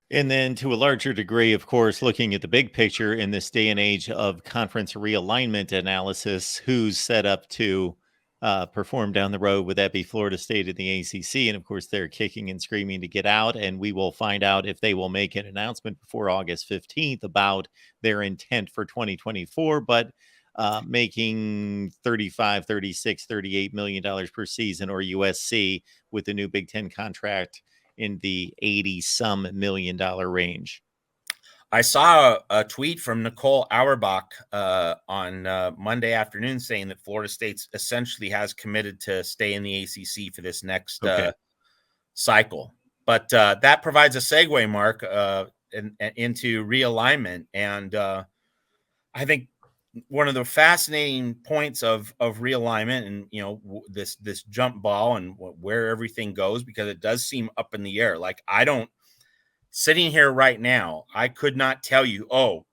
And then to a larger degree, of course, looking at the big picture in this day and age of conference realignment analysis, who's set up to perform down the road? Would that be Florida State and the ACC? And of course, they're kicking and screaming to get out. And we will find out if they will make an announcement before August 15th about their intent for 2024. But making 35, 36, $38 million per season, or USC with the new Big Ten contract in the 80 some million dollar range. I saw a tweet from Nicole Auerbach on Monday afternoon saying that Florida State essentially has committed to stay in the ACC for this next cycle. But that provides a segue, Mark, into realignment. And I think one of the fascinating points of realignment, and this jump ball and where everything goes, because it does seem up in the air. Like, sitting here right now, I could not tell you, oh,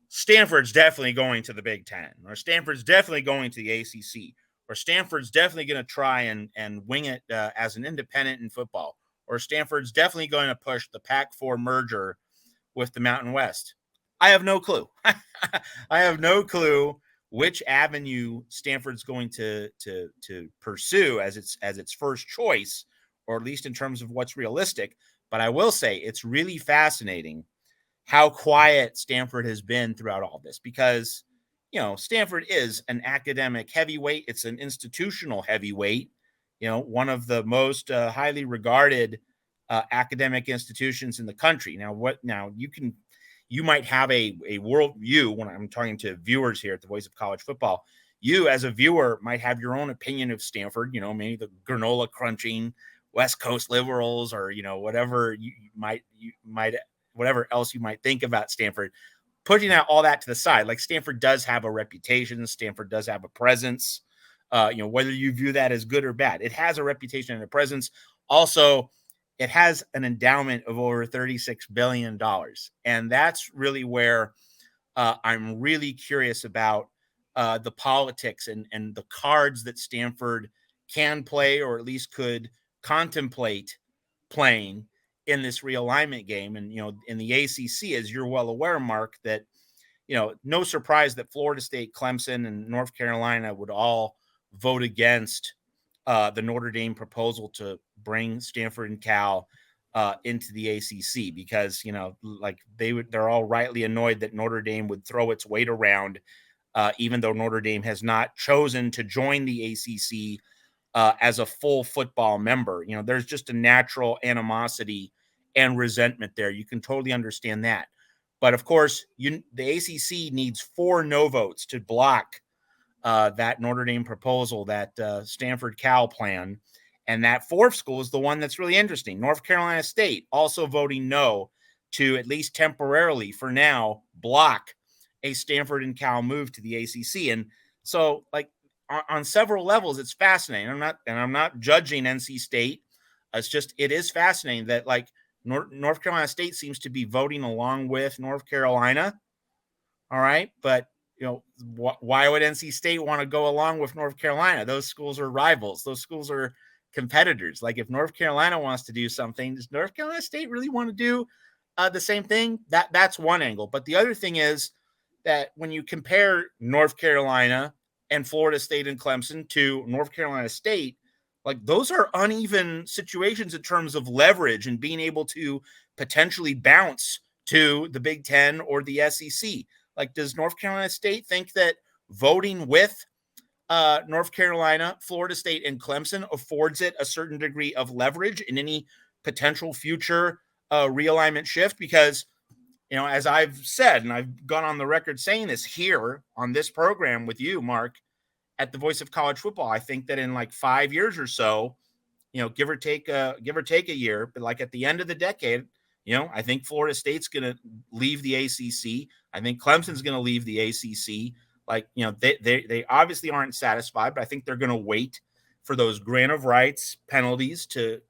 Stanford's definitely going to the Big Ten, or Stanford's definitely going to the ACC, or Stanford's definitely going to try and wing it as an independent in football, or Stanford's definitely going to push the Pac-4 merger with the Mountain West. I have no clue. I have no clue which avenue Stanford's going to pursue as its first choice, or at least in terms of what's realistic. But I will say it's really fascinating how quiet Stanford has been throughout all this, because, Stanford is an academic heavyweight. It's an institutional heavyweight, one of the most highly regarded academic institutions in the country. Now you might have a world view. When I'm talking to viewers here at the Voice of College Football, you as a viewer might have your own opinion of Stanford, maybe the granola crunching West Coast liberals, or whatever you might whatever else you might think about Stanford. Putting out all that to the side, like, Stanford does have a reputation, Stanford does have a presence. Whether you view that as good or bad, it has a reputation and a presence. Also, it has an endowment of over $36 billion. And that's really where I'm really curious about the politics and the cards that Stanford can play, or at least could contemplate playing in this realignment game. And, in the ACC, as you're well aware, Mark, that, no surprise that Florida State, Clemson, and North Carolina would all vote against the Notre Dame proposal to bring Stanford and Cal into the ACC, because, they're all rightly annoyed that Notre Dame would throw its weight around, even though Notre Dame has not chosen to join the ACC as a full football member. There's just a natural animosity and resentment there. You can totally understand that. But of course, the ACC needs 4 no votes to block that Notre Dame proposal, that Stanford Cal plan. And that fourth school is the one that's really interesting. North Carolina State also voting no to, at least temporarily for now, block a Stanford and Cal move to the ACC. And so, on several levels, it's fascinating. I'm not judging NC State. It is fascinating that, North Carolina State seems to be voting along with North Carolina. All right. But, why would NC State want to go along with North Carolina? Those schools are rivals. Those schools are competitors. Like, if North Carolina wants to do something, does North Carolina State really want to do the same thing? That's one angle. But the other thing is that when you compare North Carolina and Florida State and Clemson to North Carolina State, those are uneven situations in terms of leverage and being able to potentially bounce to the Big Ten or the SEC. Does North Carolina State think that voting with North Carolina, Florida State, and Clemson affords it a certain degree of leverage in any potential future realignment shift? Because, as I've said, and I've gone on the record saying this here on this program with you, Mark, at the Voice of College Football, I think that in 5 years or so, give or take a year, but at the end of the decade, I think Florida State's going to leave the ACC. I think Clemson's going to leave the ACC. They obviously aren't satisfied, but I think they're going to wait for those grant of rights penalties to,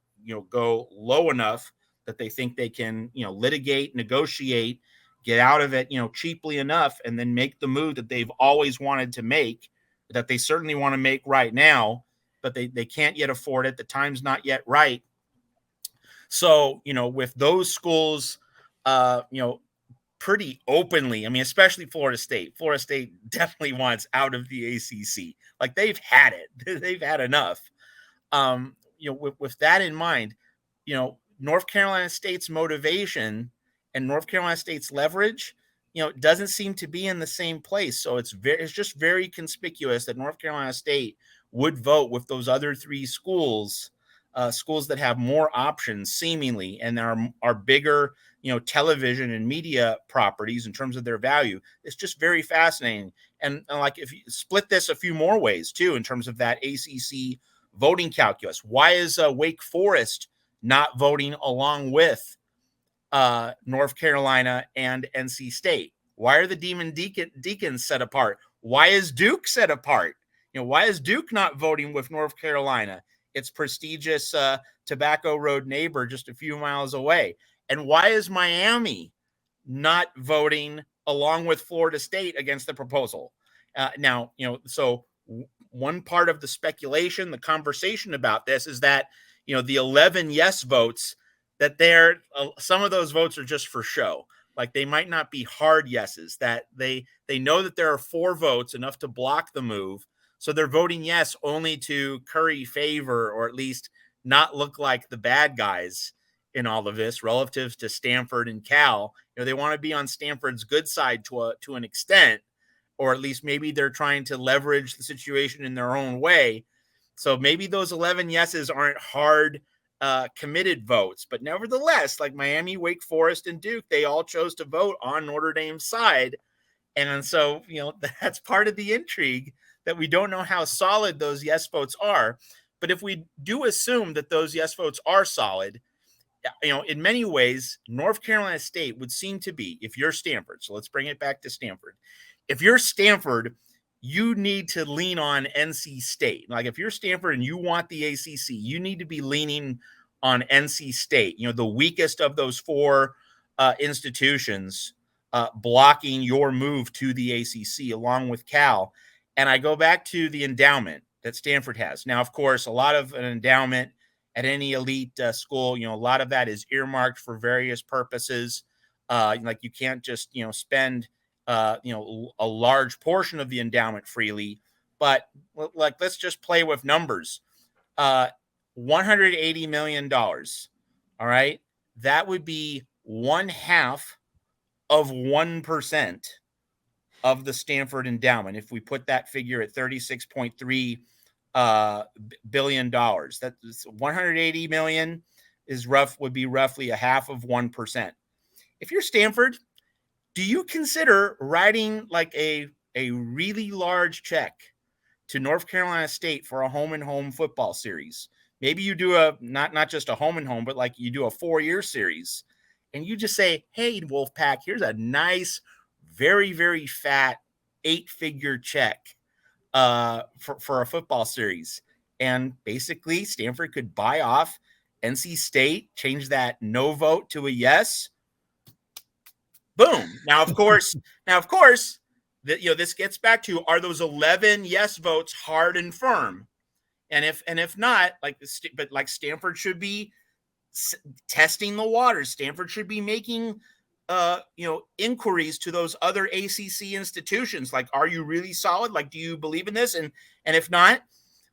go low enough that they think they can, litigate, negotiate, get out of it, cheaply enough, and then make the move that they've always wanted to make, that they certainly want to make right now, but they can't yet afford it. The time's not yet right. So, with those schools pretty openly. I mean, especially Florida State. Florida State definitely wants out of the ACC. Like they've had it. They've had enough. With that in mind, North Carolina State's motivation and North Carolina State's leverage, doesn't seem to be in the same place. So it's just very conspicuous that North Carolina State would vote with those other three schools, schools that have more options seemingly and are bigger, television and media properties in terms of their value. It's just very fascinating. And like if you split this a few more ways too, in terms of that ACC voting calculus, why is Wake Forest not voting along with North Carolina and NC State? Why are the Demon Deacons set apart? Why is Duke set apart? Why is Duke not voting with North Carolina, its prestigious Tobacco Road neighbor just a few miles away? And why is Miami not voting along with Florida State against the proposal? So one part of the speculation, the conversation about this is that, the 11 yes votes, that some of those votes are just for show. Like they might not be hard yeses, that they know that there are 4 votes, enough to block the move. So they're voting yes only to curry favor, or at least not look like the bad guys in all of this relative to Stanford and Cal. They want to be on Stanford's good side to an extent, or at least maybe they're trying to leverage the situation in their own way. So maybe those 11 yeses aren't hard committed votes, but nevertheless, like Miami, Wake Forest, and Duke, they all chose to vote on Notre Dame's side. And so, that's part of the intrigue, that we don't know how solid those yes votes are. But if we do assume that those yes votes are solid, in many ways, North Carolina State would seem to be, if you're Stanford, so let's bring it back to Stanford. If you're Stanford, you need to lean on NC State. Like if you're Stanford and you want the ACC, you need to be leaning on NC State, the weakest of those 4 institutions, blocking your move to the ACC along with Cal. And I go back to the endowment that Stanford has. Now, of course, a lot of an endowment at any elite school, a lot of that is earmarked for various purposes. Like you can't just, spend, a large portion of the endowment freely. But like, let's just play with numbers. $180 million. All right. That would be 1/2 of 1% of the Stanford endowment. If we put that figure at $36.3 billion, that's 180 million would be roughly 1/2 of 1%. If you're Stanford, do you consider writing like a really large check to North Carolina State for a home and home football series? Maybe you do not just a home and home, but like you do a 4-year series, and you just say, hey, Wolfpack, here's a nice, very, very fat 8-figure check for a football series. And basically Stanford could buy off NC State, change that no vote to a yes. Boom. Now, of course, this gets back to, are those 11 yes votes hard and firm? And if not, like Stanford should be testing the waters. Stanford should be making inquiries to those other ACC institutions. Like, are you really solid? Like, do you believe in this? And if not,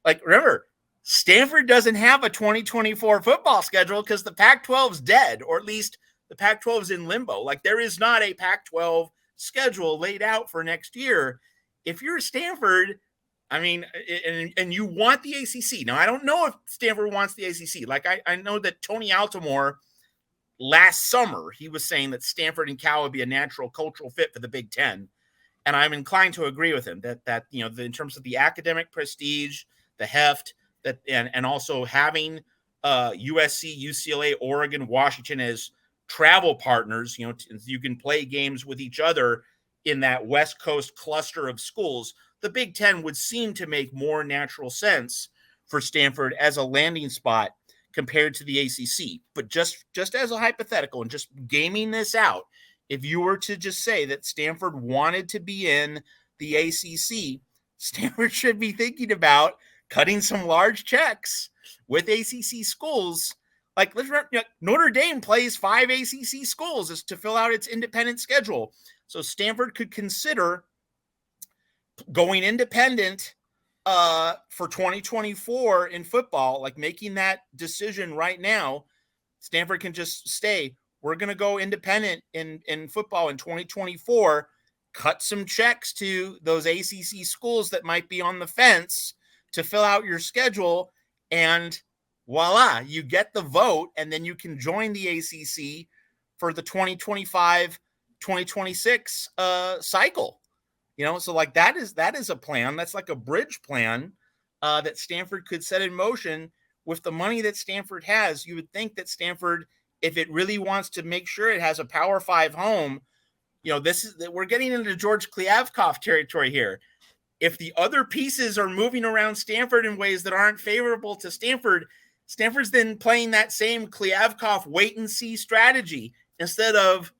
like, remember, Stanford doesn't have a 2024 football schedule because the Pac-12 is dead, or at least the Pac-12 is in limbo. Like, there is not a Pac-12 schedule laid out for next year. If you're Stanford, I mean, and you want the ACC. Now, I don't know if Stanford wants the ACC. Like, I know that Tony Altomore last summer, he was saying that Stanford and Cal would be a natural cultural fit for the Big Ten. And I'm inclined to agree with him that in terms of the academic prestige, the heft, and also having USC, UCLA, Oregon, Washington as travel partners, you can play games with each other in that West Coast cluster of schools. The Big Ten would seem to make more natural sense for Stanford as a landing spot compared to the ACC. But just as a hypothetical and just gaming this out, if you were to just say that Stanford wanted to be in the ACC, Stanford should be thinking about cutting some large checks with ACC schools Like, let's remember, Notre Dame plays 5 ACC schools as to fill out its independent schedule. So Stanford could consider going independent for 2024 in football, like making that decision right now. Stanford can just stay. We're going to go independent in football in 2024, cut some checks to those ACC schools that might be on the fence to fill out your schedule, and voila, you get the vote, and then you can join the ACC for the 2025-2026 cycle. So like that is a plan. That's like a bridge plan that Stanford could set in motion with the money that Stanford has. You would think that Stanford, if it really wants to make sure it has a Power 5 home, we're getting into George Kliavkoff territory here. If the other pieces are moving around Stanford in ways that aren't favorable to Stanford, Stanford's then playing that same Kliavkoff wait and see strategy instead of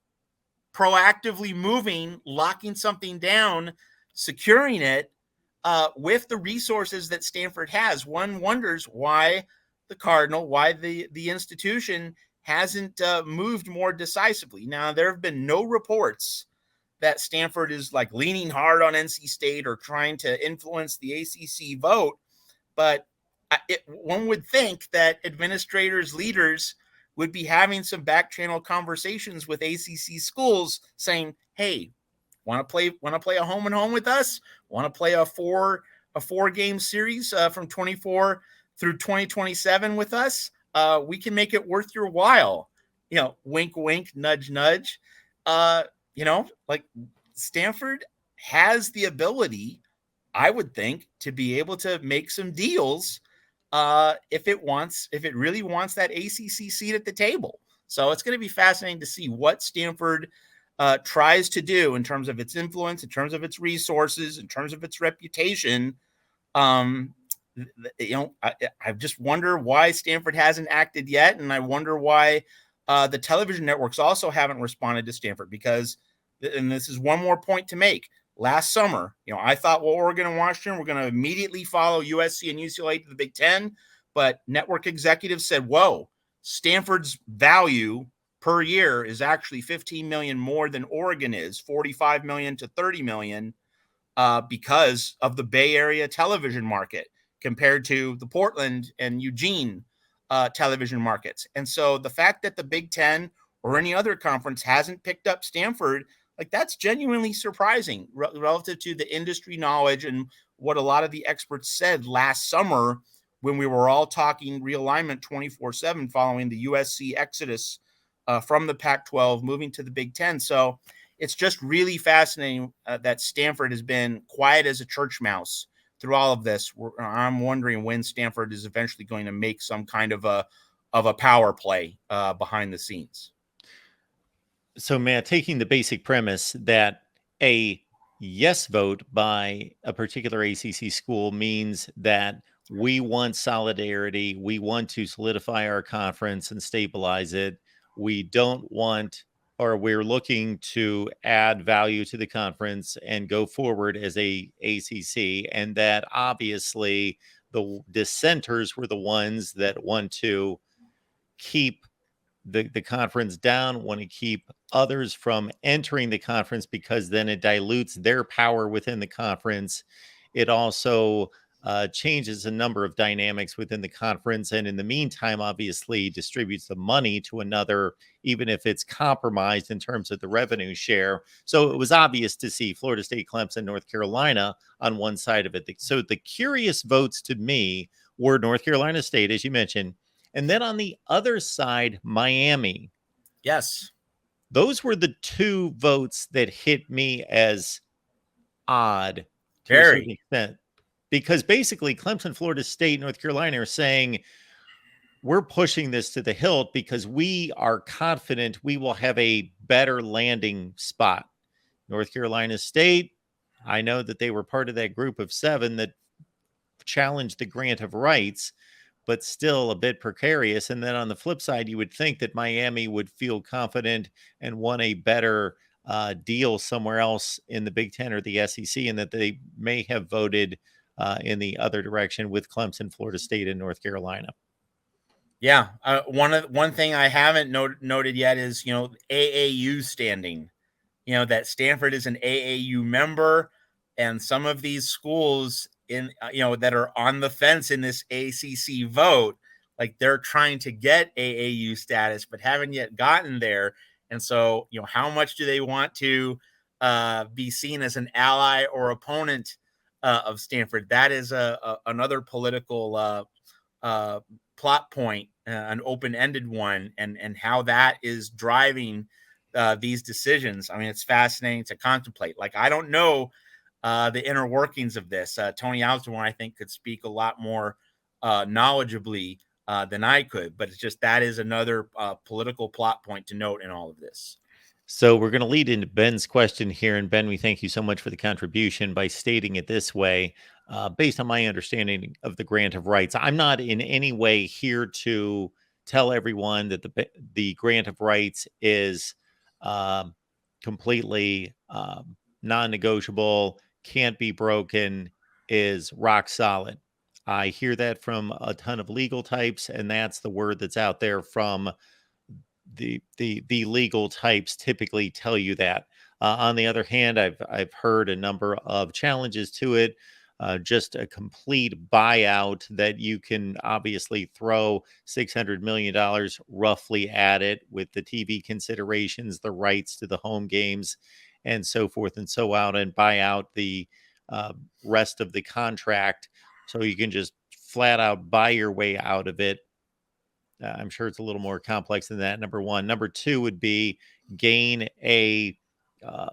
proactively moving, locking something down, securing it with the resources that Stanford has. One wonders why the institution hasn't moved more decisively. Now, there have been no reports that Stanford is like leaning hard on NC State or trying to influence the ACC vote, but one would think that administrators, leaders would be having some back channel conversations with ACC schools saying, hey, want to play a home and home with us? Want to play a four game series from 24 through 2027 with us? We can make it worth your while. Wink, wink, nudge, nudge. Like Stanford has the ability, I would think, to be able to make some deals if it really wants that ACC seat at the table. So it's going to be fascinating to see what Stanford tries to do in terms of its influence, in terms of its resources, in terms of its reputation. I just wonder why Stanford hasn't acted yet, and I wonder why the television networks also haven't responded to Stanford, because, and this is one more point to make, last summer, I thought, well, Oregon and Washington, we're going to immediately follow USC and UCLA to the Big Ten, but network executives said, whoa, Stanford's value per year is actually 15 million more than Oregon is, 45 million to 30 million, because of the Bay Area television market compared to the Portland and Eugene television markets. And so the fact that the Big Ten or any other conference hasn't picked up Stanford, like, that's genuinely surprising relative to the industry knowledge and what a lot of the experts said last summer when we were all talking realignment 24/7 following the USC exodus from the Pac-12 moving to the Big Ten. So it's just really fascinating that Stanford has been quiet as a church mouse through all of this. I'm wondering when Stanford is eventually going to make some kind of a power play behind the scenes. So, Matt, taking the basic premise that a yes vote by a particular ACC school means that we want solidarity, we want to solidify our conference and stabilize it. We don't want, or we're looking to add value to the conference and go forward as a ACC, and that obviously the dissenters were the ones that want to keep the conference down, want to keep others from entering the conference because then it dilutes their power within the conference. It also changes a number of dynamics within the conference, and in the meantime, obviously distributes the money to another, even if it's compromised in terms of the revenue share. So it was obvious to see Florida State, Clemson, North Carolina on one side of it. So the curious votes to me were North Carolina State, as you mentioned, and then on the other side, Miami. Yes. Those were the two votes that hit me as odd to a certain extent. Because basically Clemson, Florida State, North Carolina are saying, we're pushing this to the hilt because we are confident we will have a better landing spot. North Carolina State, I know that they were part of that group of 7 that challenged the grant of rights, but still a bit precarious. And then on the flip side, you would think that Miami would feel confident and want a better deal somewhere else in the Big Ten or the SEC, and that they may have voted in the other direction with Clemson, Florida State, and North Carolina. Yeah, one thing I haven't noted yet is AAU standing. That Stanford is an AAU member, and some of these schools in that are on the fence in this ACC vote, like they're trying to get AAU status but haven't yet gotten there. And so, how much do they want to be seen as an ally or opponent of Stanford? That is another political plot point, an open-ended one, and how that is driving these decisions. I mean, it's fascinating to contemplate. Like, I don't know the inner workings of this. Tony Osborne, I think, could speak a lot more knowledgeably than I could, but it's just that is another political plot point to note in all of this. So we're going to lead into Ben's question here. And Ben, we thank you so much for the contribution by stating it this way. Based on my understanding of the grant of rights, I'm not in any way here to tell everyone that the grant of rights is um, completely non-negotiable, can't be broken, is rock solid. I hear that from a ton of legal types, and that's the word that's out there from the legal types typically tell you that. On the other hand, I've heard a number of challenges to it. Just a complete buyout that you can obviously throw $600 million roughly at it with the TV considerations, the rights to the home games, and so forth and so on, and buy out the rest of the contract. So you can just flat out buy your way out of it. I'm sure it's a little more complex than that. Number one. Number two would be gain uh,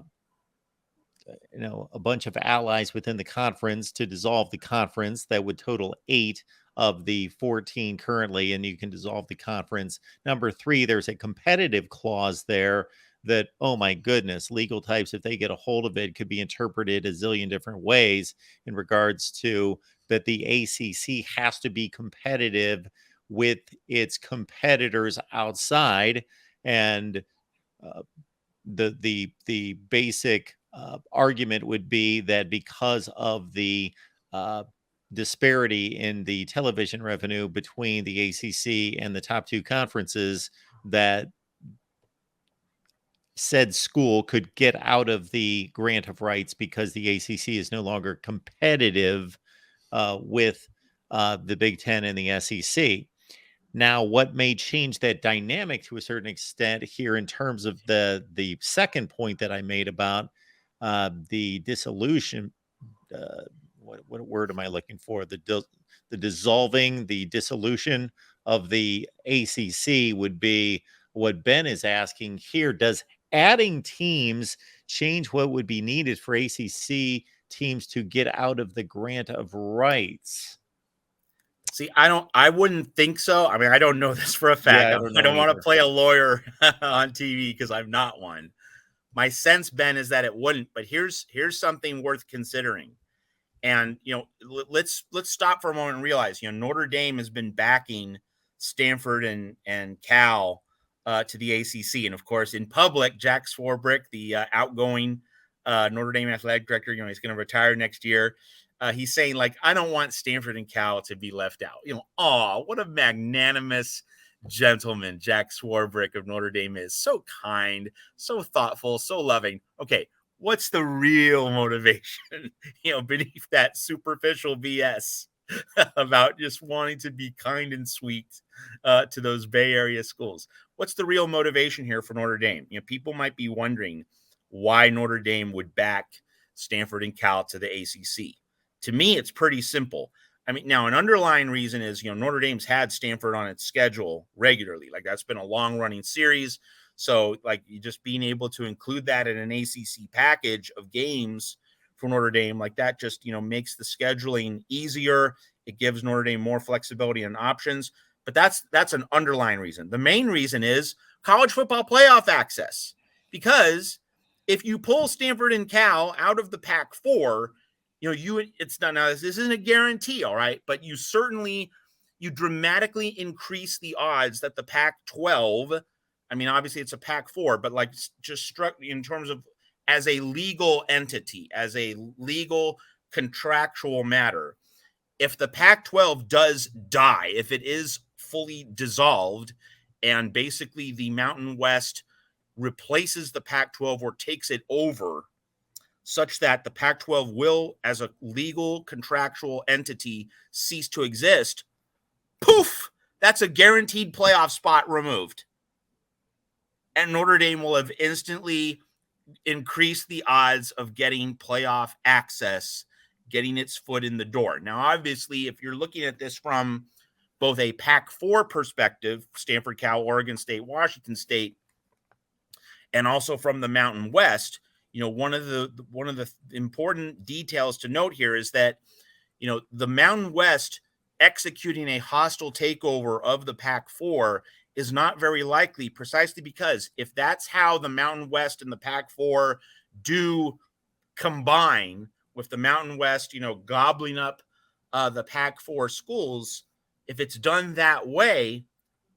a bunch of allies within the conference to dissolve the conference. That would total 8 of the 14 currently, and you can dissolve the conference. Number three, there's a competitive clause there that, oh my goodness, legal types, if they get a hold of it, could be interpreted a zillion different ways in regards to that the ACC has to be competitive with its competitors outside. And the basic argument would be that because of the uh, disparity in the television revenue between the ACC and the top two conferences, that said school could get out of the grant of rights because the ACC is no longer competitive with the Big Ten and the SEC. Now, what may change that dynamic to a certain extent here in terms of the second point that I made about the dissolution, uh, what word am I looking for? The dissolving, the dissolution of the ACC would be what Ben is asking here. Does adding teams change what would be needed for ACC teams to get out of the grant of rights? See, I wouldn't think so. I mean, I don't know this for a Yeah, fact. I don't I know don't want to either. play a lawyer on TV because I'm not one. My sense, Ben, is that it wouldn't. But here's something worth considering. And let's stop for a moment and realize, Notre Dame has been backing Stanford and Cal to the ACC, and of course, in public, Jack Swarbrick, the outgoing Notre Dame athletic director, he's going to retire next year. He's saying, like, I don't want Stanford and Cal to be left out. What a magnanimous gentleman Jack Swarbrick of Notre Dame is. So kind, so thoughtful, so loving. Okay, what's the real motivation, beneath that superficial BS about just wanting to be kind and sweet to those Bay Area schools? What's the real motivation here for Notre Dame? People might be wondering why Notre Dame would back Stanford and Cal to the ACC. To me, it's pretty simple. I mean, now an underlying reason is, Notre Dame's had Stanford on its schedule regularly. Like, that's been a long running series. So, like, you just being able to include that in an ACC package of games for Notre Dame, like that just, makes the scheduling easier. It gives Notre Dame more flexibility and options. But that's an underlying reason. The main reason is college football playoff access. Because if you pull Stanford and Cal out of the Pac-4, it's not, now this isn't a guarantee, all right, but you dramatically increase the odds that the Pac-12, I mean, obviously it's a Pac-4, but like just struck in terms of as a legal entity, as a legal contractual matter, if the Pac-12 does die, if it is fully dissolved, and basically the Mountain West replaces the Pac-12 or takes it over, such that the Pac-12 will, as a legal contractual entity, cease to exist, poof, that's a guaranteed playoff spot removed. And Notre Dame will have instantly increased the odds of getting playoff access, getting its foot in the door. Now, obviously, if you're looking at this from both a Pac-4 perspective, Stanford, Cal, Oregon State, Washington State, and also from the Mountain West, one of the important details to note here is that, the Mountain West executing a hostile takeover of the Pac-4 is not very likely, precisely because if that's how the Mountain West and the Pac-4 do combine, with the Mountain West, gobbling up the Pac-4 schools, if it's done that way,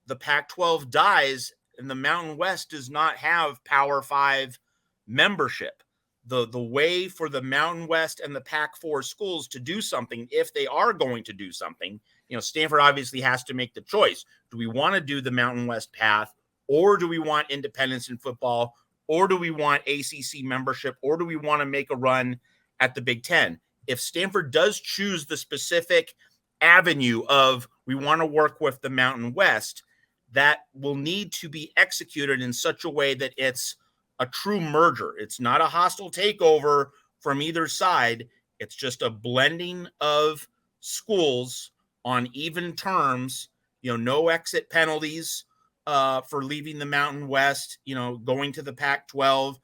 the Pac-12 dies and the Mountain West does not have Power 5 membership. The way for the Mountain West and the Pac-4 schools to do something, if they are going to do something, Stanford obviously has to make the choice. Do we want to do the Mountain West path, or do we want independence in football, or do we want ACC membership, or do we want to make a run at the Big Ten? If Stanford does choose the specific avenue of we want to work with the Mountain West, that will need to be executed in such a way that it's a true merger. It's not a hostile takeover from either side. It's just a blending of schools on even terms, no exit penalties for leaving the Mountain West, going to the Pac-12.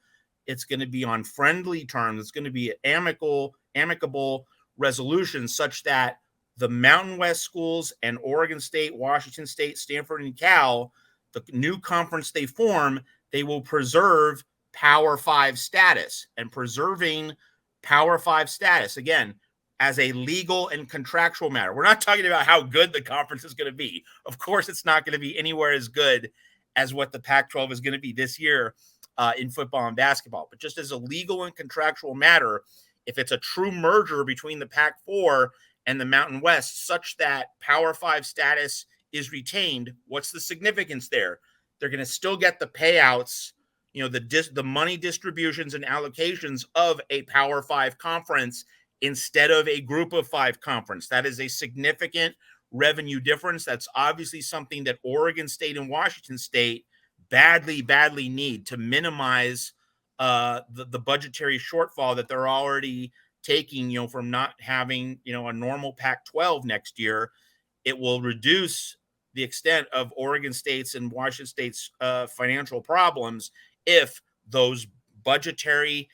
It's going to be on friendly terms. It's going to be amicable resolution, such that the Mountain West schools and Oregon State, Washington State, Stanford, and Cal, the new conference they form, they will preserve Power 5 status. And preserving Power 5 status, again, as a legal and contractual matter. We're not talking about how good the conference is going to be. Of course, it's not going to be anywhere as good as what the Pac-12 is going to be this year in football and basketball. But just as a legal and contractual matter, if it's a true merger between the Pac-4 and the Mountain West, such that Power 5 status is retained, what's the significance there? They're going to still get the payouts, the money distributions and allocations of a Power 5 conference instead of a Group of 5 conference. That is a significant revenue difference. That's obviously something that Oregon State and Washington State badly need to minimize the budgetary shortfall that they're already taking, from not having, a normal Pac-12 next year. It will reduce the extent of Oregon State's and Washington State's financial problems if those budgetary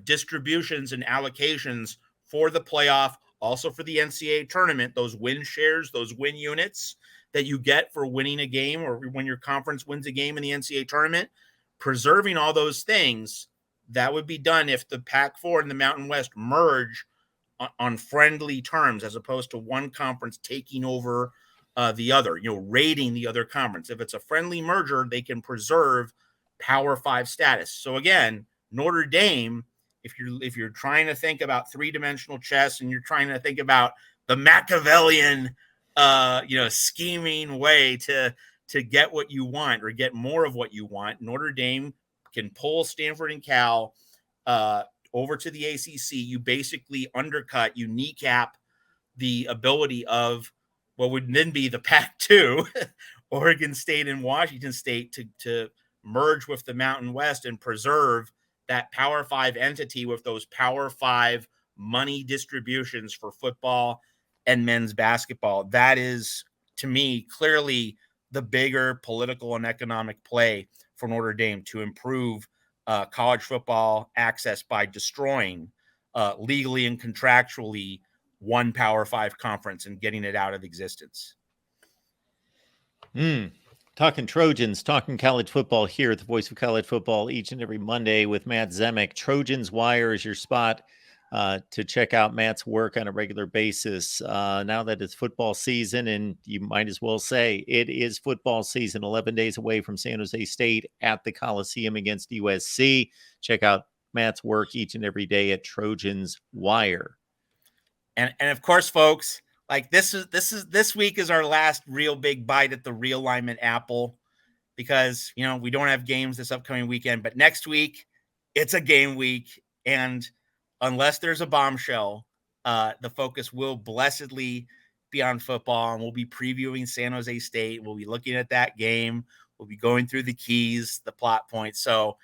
distributions and allocations for the playoff, also for the NCAA tournament, those win shares, those win units that you get for winning a game or when your conference wins a game in the NCAA tournament, preserving all those things, that would be done if the Pac-4 and the Mountain West merge on friendly terms, as opposed to one conference taking over the other, raiding the other conference. If it's a friendly merger, they can preserve Power 5 status. So again, Notre Dame, if you're trying to think about three-dimensional chess and you're trying to think about the Machiavellian scheming way to get what you want or get more of what you want, Notre Dame can pull Stanford and Cal over to the ACC. You basically undercut, you kneecap the ability of what would then be the Pac-2, Oregon State and Washington State, to merge with the Mountain West and preserve that Power 5 entity with those Power 5 money distributions for football and men's basketball. That is, to me, clearly the bigger political and economic play for Notre Dame to improve college football access by destroying legally and contractually one Power 5 conference and getting it out of existence. Talking Trojans, talking college football here at the Voice of College Football each and every Monday with Matt Zemek. Trojans Wire is your spot to check out Matt's work on a regular basis. Now that it's football season, and you might as well say it is football season, 11 days away from San Jose State at the Coliseum against USC. Check out Matt's work each and every day at Trojans Wire. And of course, folks, like this week is our last real big bite at the realignment apple, because we don't have games this upcoming weekend, but next week it's a game week, and unless there's a bombshell, the focus will blessedly be on football, and we'll be previewing San Jose State. We'll be looking at that game. We'll be going through the keys, the plot points. So,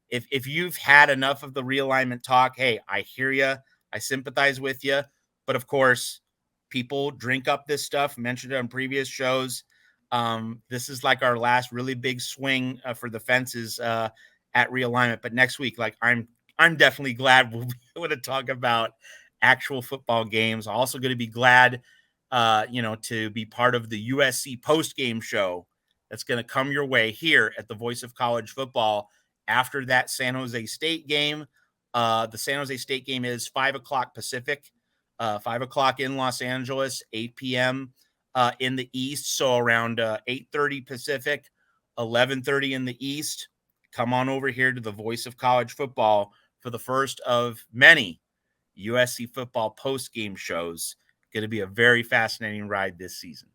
if you've had enough of the realignment talk, hey, I hear you. I sympathize with you. But of course, people drink up this stuff, mentioned it on previous shows. This is like our last really big swing for the fences at realignment. But next week, like I'm definitely glad we'll be able to talk about actual football games. Also going to be glad, to be part of the USC post game show that's going to come your way here at the Voice of College Football after that San Jose State game. The San Jose State game is 5:00 Pacific, 5:00 in Los Angeles, 8 p.m. In the East. So around 8:30 Pacific, 11:30 in the East. Come on over here to the Voice of College Football for the first of many USC football post-game shows. Going to be a very fascinating ride this season.